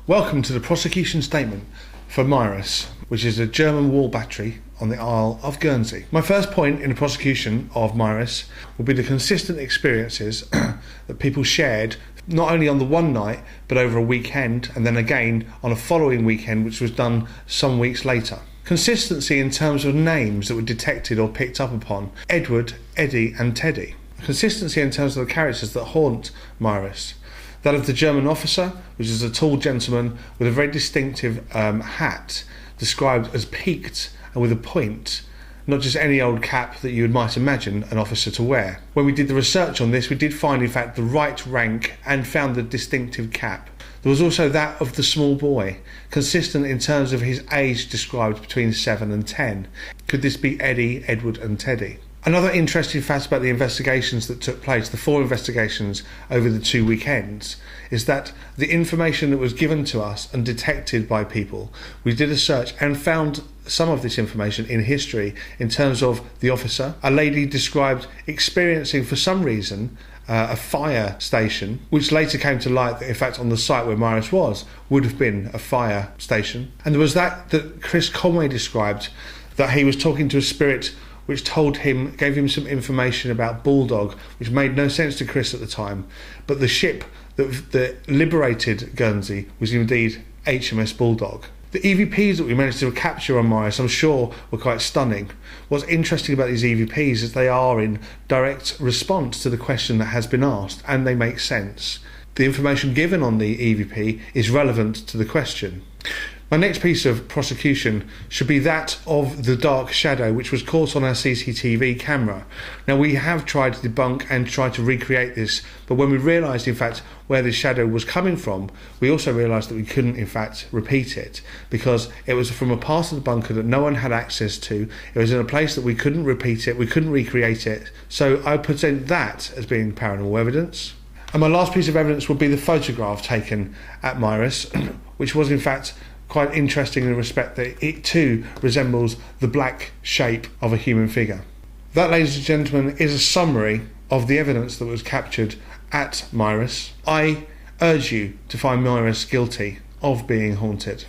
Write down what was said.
Welcome to the prosecution statement for Mirus, which is a German wall battery on the Isle of Guernsey. My first point in the prosecution of Mirus will be the consistent experiences that people shared, not only on the one night, but over a weekend, and then again on a following weekend, which was done some weeks later. Consistency in terms of names that were detected or picked up upon: Edward, Eddie and Teddy. Consistency in terms of the characters that haunt Mirus. That of the German officer, which is a tall gentleman with a very distinctive hat, described as peaked and with a point, not just any old cap that you might imagine an officer to wear. When we did the research on this, we did find in fact the right rank and found the distinctive cap. There was also that of the small boy, consistent in terms of his age, described between 7 and 10. Could this be Eddie, Edward and Teddy? Another interesting fact about the investigations that took place, the 4 investigations over the 2 weekends, is that the information that was given to us and detected by people, we did a search and found some of this information in history in terms of the officer. A lady described experiencing, for some reason, a fire station, which later came to light that in fact on the site where Mirus was would have been a fire station. And there was that Chris Conway described, that he was talking to a spirit which gave him some information about Bulldog, which made no sense to Chris at the time. But the ship that liberated Guernsey was indeed HMS Bulldog. The EVPs that we managed to capture on Mirus, I'm sure, were quite stunning. What's interesting about these EVPs is they are in direct response to the question that has been asked, and they make sense. The information given on the EVP is relevant to the question. My next piece of prosecution should be that of the dark shadow which was caught on our CCTV camera. Now, we have tried to debunk and try to recreate this, but when we realised in fact where the shadow was coming from, we also realised that we couldn't in fact repeat it, because it was from a part of the bunker that no one had access to. It was in a place that we couldn't repeat it, we couldn't recreate it. So I present that as being paranormal evidence. And my last piece of evidence would be the photograph taken at Mirus, which was in fact quite interesting in the respect that it too resembles the black shape of a human figure. That, ladies and gentlemen, is a summary of the evidence that was captured at Mirus. I urge you to find Mirus guilty of being haunted.